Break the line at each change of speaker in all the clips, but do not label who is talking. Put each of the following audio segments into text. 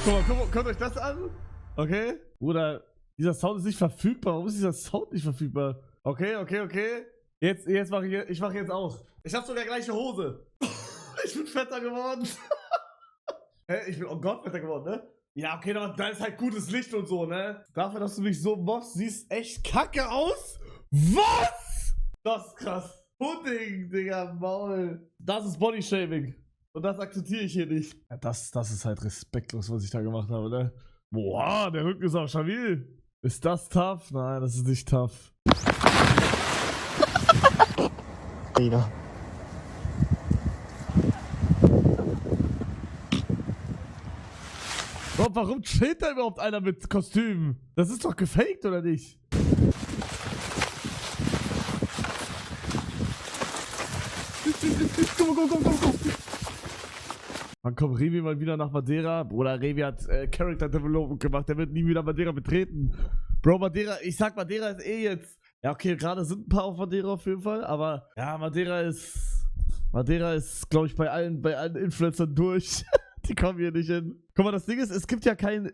Guck mal, guckt euch das an. Okay. Bruder, dieser Sound ist nicht verfügbar. Warum ist dieser Sound nicht verfügbar? Okay. Jetzt mache ich mache jetzt aus. Ich habe sogar gleiche Hose. Ich bin fetter geworden. Hä? Ich bin, oh Gott, fetter geworden, ne? Ja, okay, da ist halt gutes Licht und so, ne? Dafür, dass du mich so mobst, siehst echt kacke aus. Was? Das ist krass. Pudding, Digga, Maul. Das ist Bodyshaming. Und das akzeptiere ich hier nicht. Ja, das ist halt respektlos, was ich da gemacht habe, ne? Boah, der Rücken ist auch stabil. Ist das tough? Nein, das ist nicht tough.
Wieder.
Bro, warum chillt da überhaupt einer mit Kostüm? Das ist doch gefaked, oder nicht? Komm. Dann kommt Revi mal wieder nach Madeira. Bruder, Revi hat Character Development gemacht. Der wird nie wieder Madeira betreten. Bro, Madeira, ich sag, Madeira ist eh jetzt... Ja, okay, gerade sind ein paar auf Madeira auf jeden Fall. Aber ja, Madeira ist, glaube ich, bei allen Influencern durch. Die kommen hier nicht hin. Guck mal, das Ding ist, es gibt ja keinen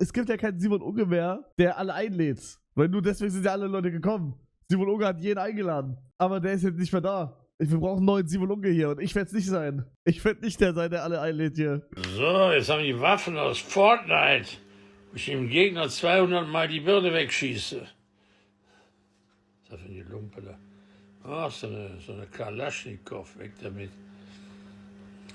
Simon Unge mehr, der alle einlädt. Weil nur deswegen sind ja alle Leute gekommen. Simon Unge hat jeden eingeladen. Aber der ist jetzt nicht mehr da. Wir brauchen einen neuen Simon Unge hier und ich werde es nicht sein. Ich werde nicht der sein, der alle einlädt hier.
So, jetzt haben die Waffen aus Fortnite, wo ich dem Gegner 200 Mal die Birne wegschieße. Was ist das für eine Lumpe da? Ach, so eine Kalaschnikow, weg damit.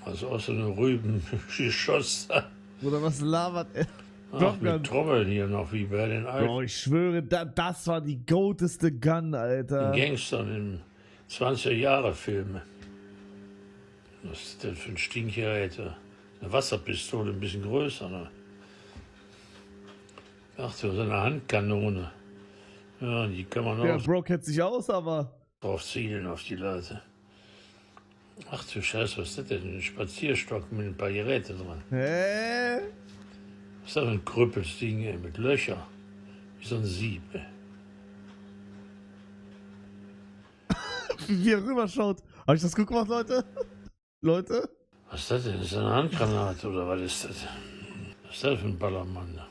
Also auch so eine Rübengeschoss da.
Oder was labert er?
Ach, mit Trommeln hier noch, wie bei den alten
Bro, ich schwöre, das war die goateste Gun, Alter.
Gangstern in 20er-Jahre-Filme. Was ist denn für ein Stinkgerät? Eine Wasserpistole, ein bisschen größer, ne? Ach so, eine Handkanone. Ja, die kann man
Der
auch
Bro kennt sich aus, aber...
drauf zielen, auf die Leute. Ach du Scheiße, was ist das denn? Ein Spazierstock mit ein paar Geräten dran.
Hä?
Was ist das für ein krüppels Ding, ey, mit Löcher? Wie so ein Sieb, ey.
Wie er rüberschaut. Hab ich das gut gemacht, Leute? Leute?
Was ist das denn? Ist das eine Handgranate oder was ist das? Was ist das für ein Ballermann?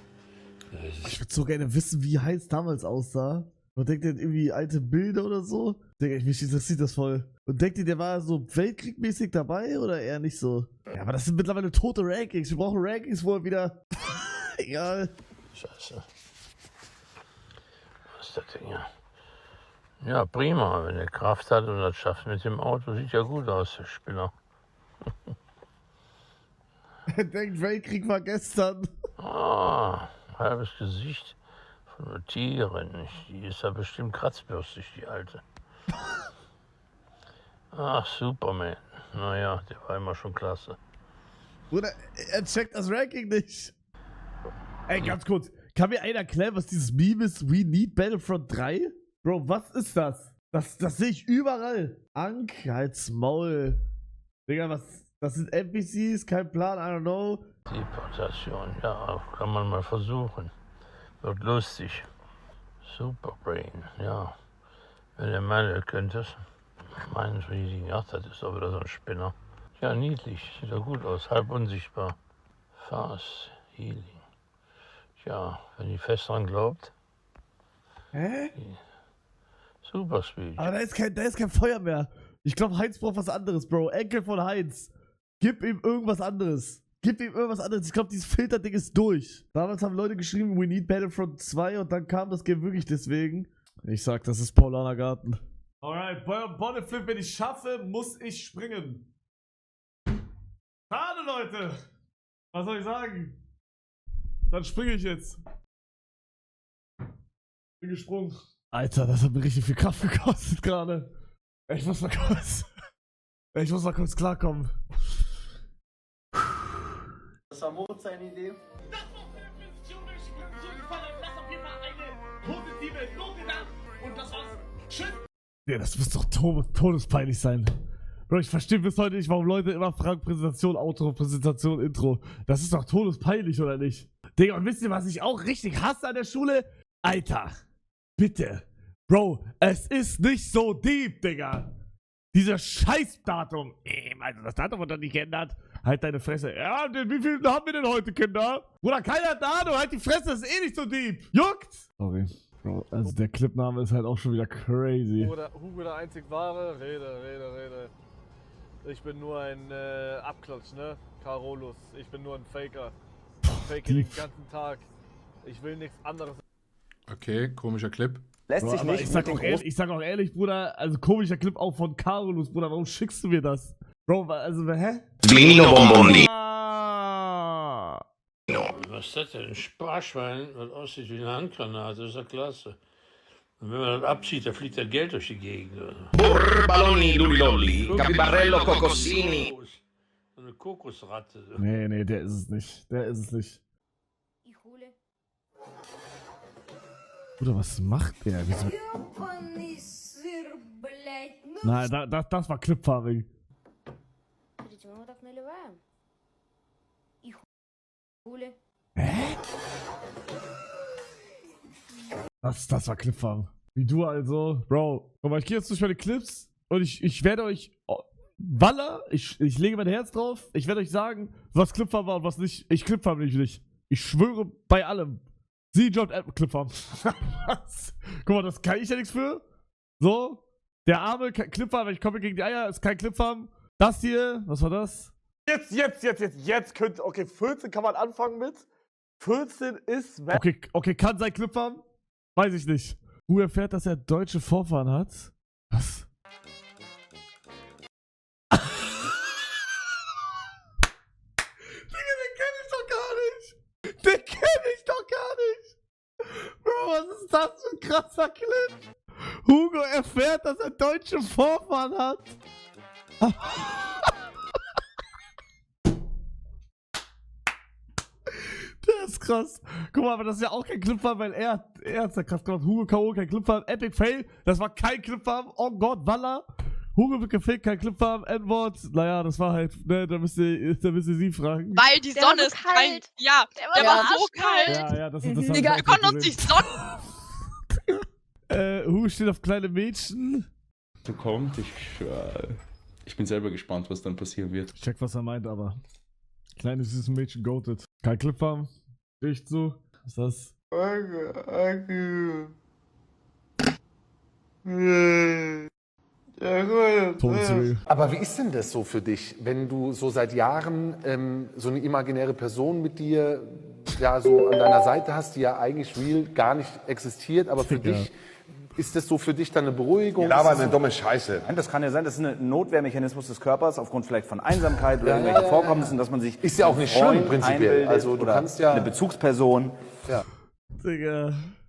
Ich würde so gerne wissen, wie Heinz damals aussah. Und denkt ihr irgendwie alte Bilder oder so? Digga, mich interessiert das voll. Und denkt ihr, der war so weltkriegmäßig dabei oder eher nicht so? Ja, aber das sind mittlerweile tote Rankings. Wir brauchen Rankings, wo er wieder... Egal.
Scheiße. Was ist das denn hier? Ja, prima. Wenn er Kraft hat und das schafft mit dem Auto, sieht ja gut aus, der Spinner.
Er denkt, Weltkrieg war gestern.
Ah, halbes Gesicht von einer Tigerin. Die ist ja bestimmt kratzbürstig, die Alte. Ach, Superman. Naja, der war immer schon klasse.
Bruder, er checkt das Ranking nicht. Ey, ganz kurz. Kann mir einer erklären, was dieses Meme ist? We need Battlefront 3? Bro, was ist das? Das sehe ich überall. Ank, halt's Maul. Digga, was? Das sind NPCs, kein Plan, I don't know.
Deportation, ja, kann man mal versuchen. Wird lustig. Superbrain, ja. Wenn ihr meint, könntest. Meinen riesigen, ach, das ist doch wieder so ein Spinner. Ja, niedlich, sieht doch gut aus, halb unsichtbar. Fast Healing. Tja, wenn die fest dran glaubt.
Hä?
Super Speed.
Aber da ist kein Feuer mehr. Ich glaube, Heinz braucht was anderes, Bro. Enkel von Heinz. Gib ihm irgendwas anderes. Ich glaube, dieses Filterding ist durch. Damals haben Leute geschrieben, we need Battlefront 2 und dann kam das Game wirklich deswegen. Ich sag, das ist Paulaner Garten. Alright, Bonneflip, wenn ich schaffe, muss ich springen. Schade, Leute. Was soll ich sagen? Dann springe ich jetzt. Bin gesprungen. Alter, das hat mir richtig viel Kraft gekostet gerade. Ich muss mal kurz klarkommen.
Das war Moritz seine Idee.
Das war für Position, wenn ich mir so gefallen hat. Lass auf jeden Fall eine positive Note da. Und das war's. Tschüss.
Ja, das muss doch todespeinlich sein. Bro, ich verstehe bis heute nicht, warum Leute immer fragen, Präsentation, Outro, Präsentation, Intro. Das ist doch todespeinlich, oder nicht? Digga, und wisst ihr, was ich auch richtig hasse an der Schule? Alter, bitte. Bro, es ist nicht so deep, Digga. Dieses Scheißdatum. Also das Datum wird doch nicht geändert. Halt deine Fresse. Ja, wie viel haben wir denn heute, Kinder? Bruder, keiner hat eine Ahnung. Halt die Fresse, das ist eh nicht so deep. Juckt! Sorry. Bro, also der Clipname ist halt auch schon wieder crazy.
Hugo der einzig wahre. Rede. Ich bin nur ein Abklatsch, ne? Carolus. Ich bin nur ein Faker. Fake den ganzen Tag. Ich will nichts anderes.
Okay, komischer Clip.
Lässt sich nicht.
Ich sag auch ehrlich, Bruder, also komischer Clip auch von Carolus, Bruder, warum schickst du mir das? Bro, also, hä?
Was ist das denn? Ein Sparschwein, das aussieht wie eine Handgranate, das ist ja klasse. Und wenn man das abzieht, dann fliegt das Geld durch die Gegend.
Balloni, Lulilolli, Capibarello, Cocossini.
So eine Kokosratte.
Nee, der ist es nicht. Bruder, was macht der? Wieso? Nein, das war Clipfarming. Hä? Das war Clipfarm. Wie du also. Bro, guck mal, ich gehe jetzt durch meine Clips und ich werde euch. Walla, ich lege mein Herz drauf. Ich werde euch sagen, was Clipfarm war und was nicht. Ich Clipfarm nicht. Ich schwöre bei allem. Sie droppt Clipfarm. Guck mal, das kann ich ja nichts für. So. Der arme Clipfarm, wenn ich komme gegen die Eier, ist kein Clipfarm. Das hier, was war das?
Jetzt könnt. Okay, 14 kann man anfangen mit. 14 ist.
Okay, kann sein Clipfarm? Weiß ich nicht. Who erfährt, dass er deutsche Vorfahren hat? Was? Den kenn ich doch gar nicht! Bro, was ist das für ein krasser Clip? Hugo erfährt, dass er deutsche Vorfahren hat. Der ist krass. Guck mal, aber das ist ja auch kein Clipfarm, weil er hat ja krass gemacht. Hugo K.O. kein Clipfarm. Epic Fail, das war kein Clipfarm. Oh Gott, Walla. Hugo wird gefaked, kein Clipfarm. N-Wort. Naja, das war halt, ne, da müsst ihr sie fragen.
Weil die Sonne ist kalt. Ja, der war so kalt.
Ja, das
Wir konnten uns nicht sonnen.
Hugo steht auf kleine Mädchen.
So kommt, ich bin selber gespannt, was dann passieren wird.
Ich check, was er meint, aber kleines süßes Mädchen goated. Kein Clipfarm. Echt so. Was ist das?
Aber wie ist denn das so für dich, wenn du so seit Jahren so eine imaginäre Person mit dir ja so an deiner Seite hast, die ja eigentlich real gar nicht existiert, aber für dich, ist das so für dich dann eine Beruhigung?
Ja, aber eine dumme Scheiße. Nein, das kann ja sein, das ist ein Notwehrmechanismus des Körpers aufgrund vielleicht von Einsamkeit oder irgendwelchen Vorkommnissen, dass man sich
ist ja auch nicht schlimm prinzipiell. Also du kannst ja
eine Bezugsperson.
Ja.
Digga.